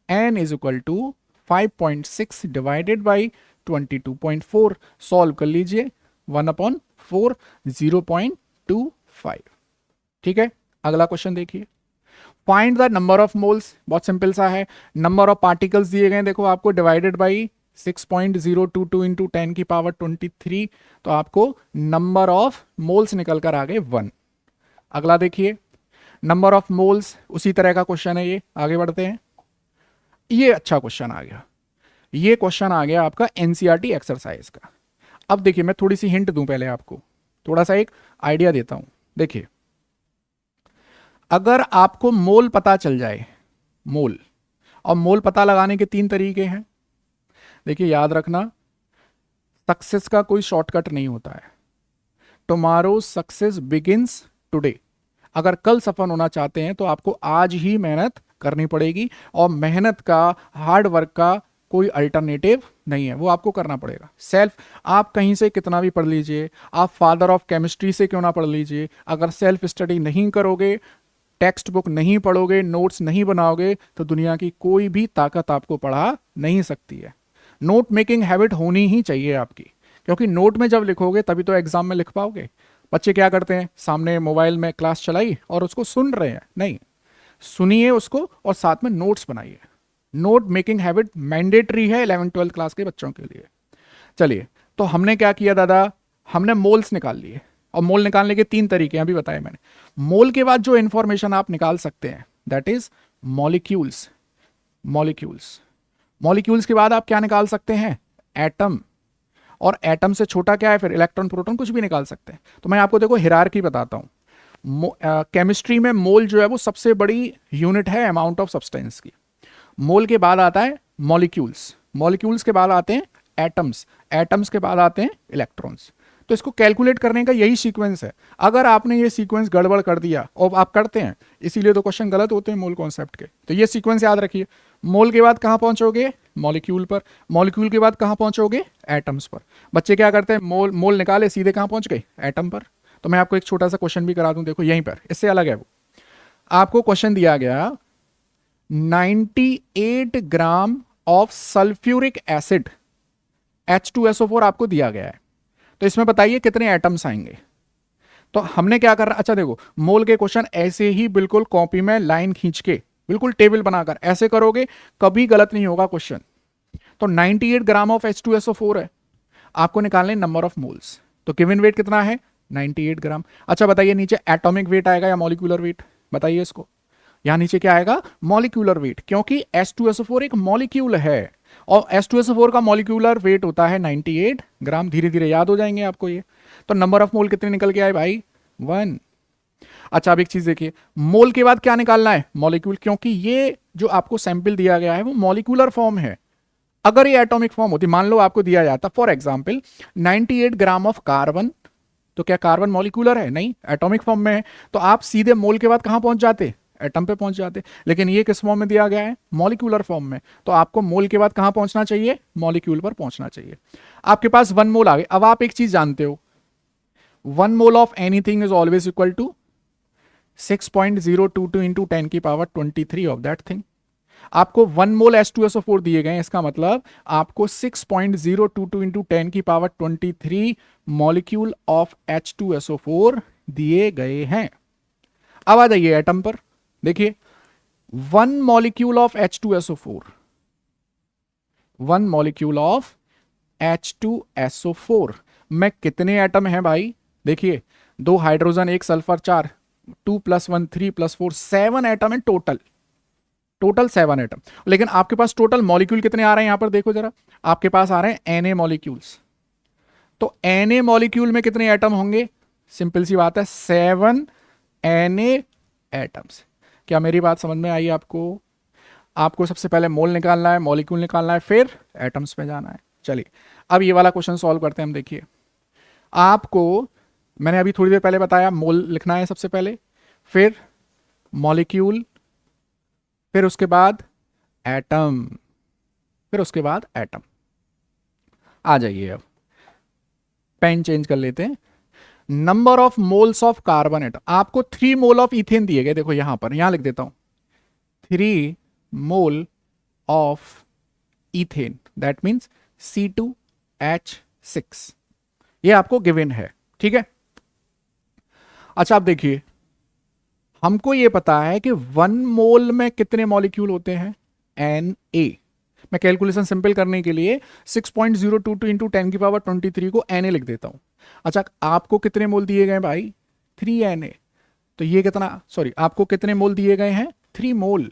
n is equal to 5.6 divided by 22.4। Solve कर लीजिए, 1/4 0.25। ठीक है, अगला क्वेश्चन देखिए, find the number of moles. बहुत सिंपल सा है, नंबर ऑफ पार्टिकल्स दिए गए देखो आपको, डिवाइडेड बाई 6.022 इंटू 10 की पावर 23। तो आपको नंबर ऑफ मोल्स निकल कर आ गए 1। अगला देखिए, नंबर ऑफ मोल्स, उसी तरह का क्वेश्चन है ये, आगे बढ़ते हैं। ये अच्छा क्वेश्चन आ गया, ये क्वेश्चन आ गया आपका एनसीईआरटी एक्सरसाइज का। अब देखिए मैं थोड़ी सी हिंट दूं पहले आपको, थोड़ा सा एक आइडिया देता हूं। देखिए अगर आपको मोल पता चल जाए, मोल, और मोल पता लगाने के 3 तरीके हैं। देखिए याद रखना, सक्सेस का कोई शॉर्टकट नहीं होता है। Tomorrow success begins today. अगर कल सफल होना चाहते हैं तो आपको आज ही मेहनत करनी पड़ेगी, और मेहनत का, हार्ड वर्क का कोई अल्टरनेटिव नहीं है, वो आपको करना पड़ेगा सेल्फ। आप कहीं से कितना भी पढ़ लीजिए, आप फादर ऑफ केमिस्ट्री से क्यों ना पढ़ लीजिए, अगर सेल्फ स्टडी नहीं करोगे, टेक्स्ट बुक नहीं पढ़ोगे, नोट्स नहीं बनाओगे, तो दुनिया की कोई भी ताकत आपको पढ़ा नहीं सकती है। नोट मेकिंग हैबिट होनी ही चाहिए आपकी, क्योंकि नोट में जब लिखोगे तभी तो एग्जाम में लिख पाओगे। बच्चे क्या करते हैं, सामने मोबाइल में क्लास चलाई और उसको सुन रहे हैं, नहीं, सुनिए उसको और साथ में नोट्स बनाइए। नोट मेकिंग हैबिट मैंडेटरी है 11th-12th क्लास के बच्चों के लिए। चलिए, तो हमने क्या किया दादा, हमने मोल्स निकाल लिए, और मोल निकालने के 3 तरीके अभी बताए मैंने। मोल के बाद जो इंफॉर्मेशन आप निकाल सकते हैं that is molecules. Molecules molecules के बाद आप क्या निकाल सकते हैं, एटम, और एटम से छोटा क्या है फिर, इलेक्ट्रॉन प्रोटॉन, कुछ भी निकाल सकते हैं। तो मैं आपको देखो हिरार्की बताता हूं। केमिस्ट्री में मोल जो है वो सबसे बड़ी यूनिट है अमाउंट ऑफ सब्सटेंस की। मोल के बाद आता है मॉलिक्यूल्स, मॉलिक्यूल्स के बाद आते हैं एटम्स, एटम्स के बाद आते हैं इलेक्ट्रॉन्स। तो इसको कैलकुलेट करने का यही सीक्वेंस है। अगर आपने ये सीक्वेंस गड़बड़ कर दिया, और आप करते हैं, इसीलिए तो क्वेश्चन गलत होते हैं मोल कॉन्सेप्ट के, तो ये सीक्वेंस याद रखिए। मोल के बाद कहां पहुंचोगे, मॉलिक्यूल पर, मॉलिक्यूल के बाद कहां पहुंचोगे, एटम्स पर। बच्चे क्या करते हैं, मोल मोल निकाले सीधे कहां पहुंच गए, एटम पर। तो मैं आपको एक छोटा सा क्वेश्चन भी करा दूं, देखो यहीं पर, इससे अलग है वो। आपको क्वेश्चन दिया गया 98 gram of sulphuric acid H2SO4 आपको दिया गया है, तो इसमें बताइए कितने एटम्स आएंगे। तो हमने क्या कर रहा, अच्छा देखो, मोल के क्वेश्चन ऐसे ही बिल्कुल कॉपी में लाइन खींच के बिल्कुल टेबल बनाकर ऐसे करोगे, कभी गलत नहीं होगा क्वेश्चन। तो 98 ग्राम ऑफ H2SO4 है, आपको निकालने नंबर ऑफ मोल्स। तो गिवन वेट कितना है, 98 ग्राम। अच्छा बताइए नीचे एटॉमिक वेट आएगा या मॉलिक्यूलर वेट, बताइए इसको। यहां नीचे क्या आएगा, मॉलिक्यूलर वेट, क्योंकि H2SO4 एक मॉलिक्यूल है, और H2SO4 का मॉलिक्यूलर वेट होता है 98 ग्राम। धीरे धीरे याद हो जाएंगे आपको ये। तो नंबर ऑफ मोल कितने निकल के आए भाई, 1। अच्छा अब एक चीज देखिए, मोल के बाद क्या निकालना है, मॉलिक्यूल, क्योंकि ये जो आपको सैंपल दिया गया है वो मॉलिक्यूलर फॉर्म है। अगर ये एटॉमिक फॉर्म होती, मान लो आपको दिया जाता for example 98 gram of carbon, तो क्या कार्बन मॉलिक्यूलर है, नहीं, एटॉमिक फॉर्म में है, तो आप सीधे मोल के बाद कहां पहुंच जाते, एटम पे पहुंच जाते। लेकिन ये किस फॉर्म में दिया गया है, मॉलिक्यूलर फॉर्म में, तो आपको मोल के बाद कहां पहुंचना चाहिए, मॉलिक्यूल पर पहुंचना चाहिए। आपके पास 1 मोल आ गए। अब आप एक चीज जानते हो, 1 mole of anything is always equal to 6.022 into 10⁻23 of that thing. आपको 1 मोल H2SO4 दिए गए, इसका मतलब आपको 6.022 इंटू 10⁻23 मॉलिक्यूल ऑफ H2SO4 दिए गए हैं। अब आ जाइए एटम पर, देखिए 1 molecule of H2SO4, 1 molecule of H2SO4 में कितने एटम हैं भाई, देखिए 2 हाइड्रोजन 1 सल्फर 4, 2 + 1 3 + 4 7 एटम है टोटल, टोटल 7 एटम। लेकिन आपके पास टोटल मॉलिक्यूल कितने आ रहे हैं, यहां पर देखो जरा, आपके पास आ रहे हैं Na मॉलिक्यूल्स। तो Na मॉलिक्यूल में कितने एटम होंगे, सिंपल सी बात है, 7 Na एटम्स। क्या मेरी बात समझ में आई आपको? आपको सबसे पहले मोल निकालना है, मॉलिक्यूल निकालना है, फिर एटम्स में जाना है। चलिए अब ये वाला क्वेश्चन सॉल्व करते हैं हम। देखिए आपको मैंने अभी थोड़ी देर पहले बताया, मोल लिखना है सबसे पहले, फिर मॉलिक्यूल, फिर उसके बाद एटम, फिर उसके बाद एटम। आ जाइए अब पेन चेंज कर लेते हैं। Number of moles of carbon atom, आपको 3 मोल ऑफ इथेन दिए गए, देखो यहां पर, यहां लिख देता हूं 3 mole of ethane, that means C2H6, ये आपको गिवन है, ठीक है। अच्छा आप देखिए, हमको ये पता है कि 1 मोल में कितने मॉलिक्यूल होते हैं, Na। मैं कैलकुलेशन सिंपल करने के लिए 6.022 इंटू 10⁻23 को Na लिख देता हूं। अच्छा आपको कितने मोल दिए गए भाई, 3Na, तो ये कितना, सॉरी आपको कितने मोल दिए गए हैं, 3 मोल,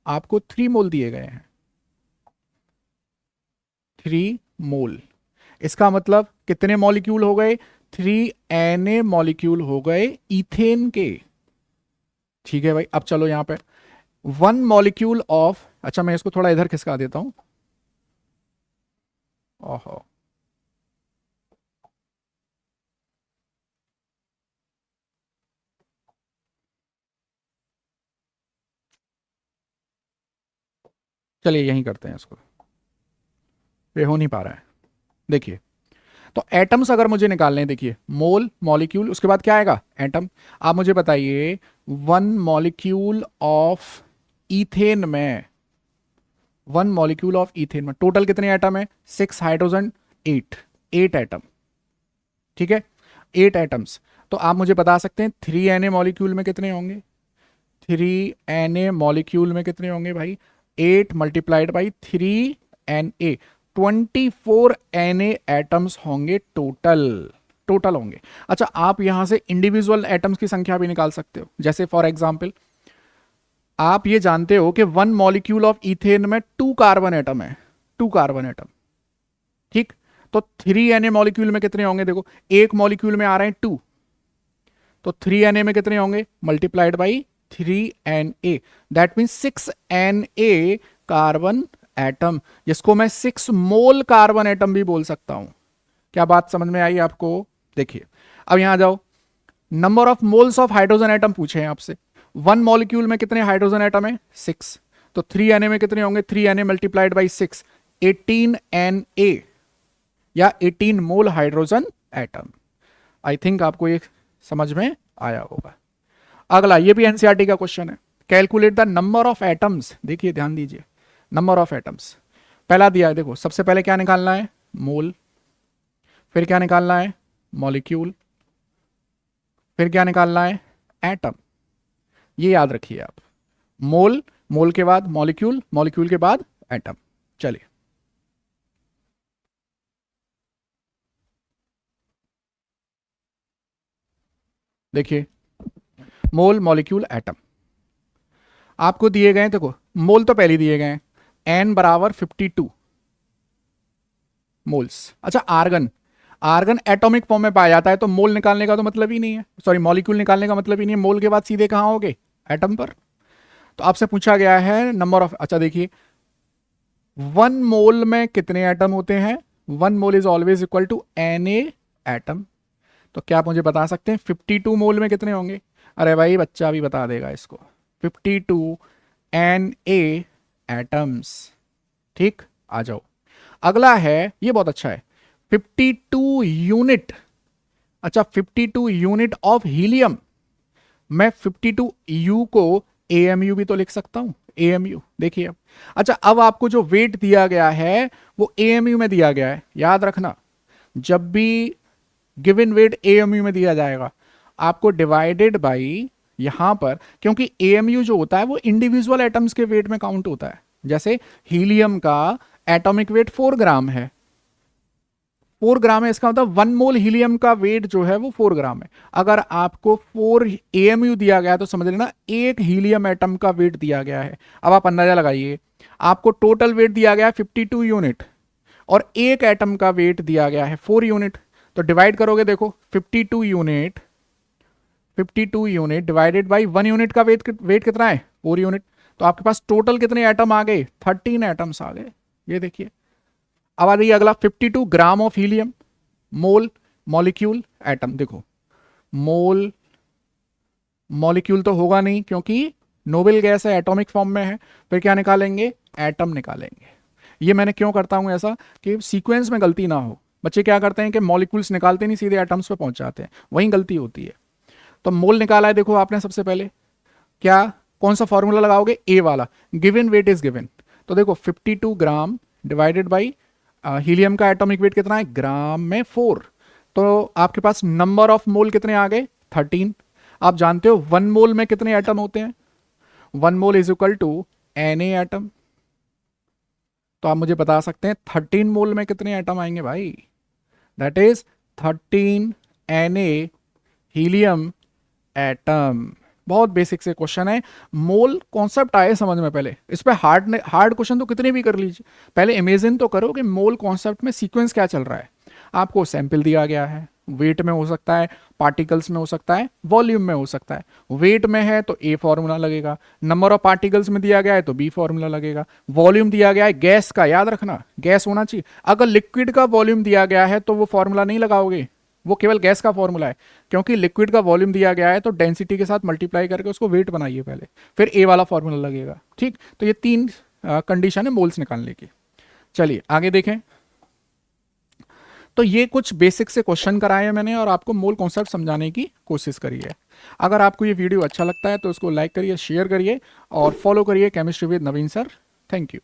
आपको 3 मोल दिए गए हैं, 3 मोल। इसका मतलब कितने मॉलिक्यूल हो गए, 3Na मॉलिक्यूल हो गए इथेन के, ठीक है भाई। अब चलो यहां पे 1 मॉलिक्यूल ऑफ, अच्छा मैं इसको थोड़ा इधर खिसका देता हूं, ओहो, चलिए यहीं करते हैं इसको, ये हो नहीं पा रहा है। देखिए, तो एटम्स अगर मुझे निकालने हैं, देखिए मोल, मॉलिक्यूल, उसके बाद क्या आएगा एटम। आप मुझे बताइए 1 मॉलिक्यूल ऑफ ईथेन में, 1 मॉलिक्यूल ऑफ ईथेन में टोटल कितने एटम है? 6 हाइड्रोजन, 8 एटम, ठीक है, 8 एटम्स। तो आप मुझे बता सकते हैं 3 Na मॉलिक्यूल में कितने होंगे? 3 Na मॉलिक्यूल में कितने होंगे भाई? 8 multiplied by 3 Na, 24 Na atoms होंगे टोटल होंगे। अच्छा, आप यहां से इंडिविजुअल एटम्स की संख्या भी निकाल सकते हो। जैसे फॉर एग्जांपल आप ये जानते हो कि 1 मॉलिक्यूल ऑफ इथेन में 2 कार्बन एटम है, 2 कार्बन एटम, ठीक। तो 3 Na मॉलिक्यूल में कितने होंगे? देखो, एक मॉलिक्यूल में आ रहे हैं 2, तो 3 Na में कितने होंगे? Multiplied by 3 Na, that mean 6 Na carbon atom, जिसको मैं 6 मोल कार्बन एटम भी बोल सकता हूं। क्या बात समझ में आई आपको? देखिए, अब यहां जाओ, number of moles of hydrogen atom पूछे हैं आपसे। 1 मॉलिक्यूल में कितने हाइड्रोजन एटम है? 6, तो 3 Na में कितने होंगे? 3 Na मल्टीप्लाइड बाई 6, 18 Na या 18 मोल हाइड्रोजन एटम। आई थिंक आपको ये समझ में आया होगा। अगला, ये भी एनसीईआरटी का क्वेश्चन है, calculate the number of atoms. देखिए, ध्यान दीजिए, नंबर ऑफ एटम्स पहला दिया है। देखो, सबसे पहले क्या निकालना है? मोल, फिर क्या निकालना है? मॉलिक्यूल, फिर क्या निकालना है? एटम। ये याद रखिए आप, मोल, मोल के बाद मॉलिक्यूल, मॉलिक्यूल के बाद एटम। चलिए, देखिए, मोल, मॉलिक्यूल, एटम आपको दिए गए। देखो, मोल तो पहले दिए गए हैं, एन बराबर 52 मोल्स। अच्छा, आर्गन, आर्गन एटॉमिक फॉर्म में पाया जाता है, तो मोल निकालने का तो मतलब ही नहीं है, सॉरी मॉलिक्यूल निकालने का मतलब ही नहीं है। मोल के बाद सीधे कहां होगे? एटम पर। तो आपसे पूछा गया है नंबर ऑफ, अच्छा देखिए, 1 मोल में कितने एटम होते हैं? 1 mole is always equal to Na atom. तो क्या आप मुझे बता सकते हैं 52 मोल में कितने होंगे? अरे भाई, बच्चा भी बता देगा इसको, 52 Na एटम्स, ठीक। आ जाओ, अगला है, ये बहुत अच्छा है, 52 यूनिट। अच्छा, 52 यूनिट ऑफ हीलियम। मैं 52U को AMU भी तो लिख सकता हूं, AMU। देखिए अब, अच्छा, अब आपको जो वेट दिया गया है वो AMU में दिया गया है। याद रखना, जब भी गिवन वेट AMU में दिया जाएगा, आपको डिवाइडेड बाई यहां पर, क्योंकि AMU जो होता है वो इंडिविजुअल एटम्स के वेट में काउंट होता है। जैसे हीलियम का एटॉमिक वेट 4 ग्राम है, 4 ग्राम है, इसका मतलब 1 मोल हीलियम का वेट जो है वो 4 ग्राम है। अगर आपको 4 AMU दिया गया है तो समझ लेना एक हीलियम एटम का वेट दिया गया है। अब आप अंदाजा लगाइए, आपको टोटल वेट दिया गया है 52 यूनिट और एक एटम का वेट दिया गया है 4 यूनिट। तो डिवाइड करोगे, देखो 52 यूनिट डिवाइडेड बाई 1 यूनिट का वेट कितना है? 4 यूनिट। तो आपके पास टोटल कितने एटम आ गए? 13 एटम्स आ गए। ये देखिए, अब आ जाइए अगला, 52 gram of helium. Mole, molecule, atom. देखो, मोल, मॉलिक्यूल तो होगा नहीं क्योंकि नोबेल गैस है, एटॉमिक फॉर्म में है। फिर क्या निकालेंगे? एटम निकालेंगे। ये मैंने क्यों करता हूं ऐसा, कि सीक्वेंस में गलती ना हो। बच्चे क्या करते हैं कि मॉलिक्यूल्स निकालते नहीं, सीधे एटम्स पे पहुंच जाते हैं, वहीं गलती होती है। तो मोल निकाला है, देखो आपने सबसे पहले क्या, कौन सा फॉर्मूला लगाओगे? ए वाला, गिवन वेट इज गिवन। तो देखो 52 ग्राम डिवाइडेड बाई हीलियम का एटॉमिक वेट कितना है? ग्राम में 4। तो आपके पास नंबर ऑफ मोल कितने आ गए? 13। आप जानते हो 1 मोल में कितने एटम होते हैं? 1 mole is equal to Na atom. तो आप मुझे बता सकते हैं 13 मोल में कितने एटम आएंगे भाई? That is 13 Na helium atom. बहुत बेसिक से क्वेश्चन है, मोल कॉन्सेप्ट आए समझ में पहले। इस पे हार्ड हार्ड क्वेश्चन तो कितने भी कर लीजिए, पहले इमेजिन तो करो कि मोल कॉन्सेप्ट में सीक्वेंस क्या चल रहा है। आपको सैंपल दिया गया है, वेट में हो सकता है, पार्टिकल्स में हो सकता है, वॉल्यूम में हो सकता है। वेट में है तो ए फॉर्मूला लगेगा, नंबर ऑफ पार्टिकल्स में दिया गया है तो बी फॉर्मूला लगेगा, वॉल्यूम दिया गया है गैस का, याद रखना गैस होना चाहिए। अगर लिक्विड का वॉल्यूम दिया गया है तो वो फॉर्मूला नहीं लगाओगे, वो केवल गैस का फॉर्मूला है। क्योंकि लिक्विड का वॉल्यूम दिया गया है तो डेंसिटी के साथ मल्टीप्लाई करके उसको वेट बनाइए पहले, फिर ए वाला फॉर्मूला लगेगा, ठीक। तो ये 3 कंडीशन है मोल्स निकालने की। चलिए आगे देखें। तो ये कुछ बेसिक से क्वेश्चन कराए हैं मैंने और आपको मोल कॉन्सेप्ट समझाने की कोशिश करी है। अगर आपको ये वीडियो अच्छा लगता है तो इसको लाइक करिए, शेयर करिए और फॉलो करिए chemistry with Naveen sir. Thank you.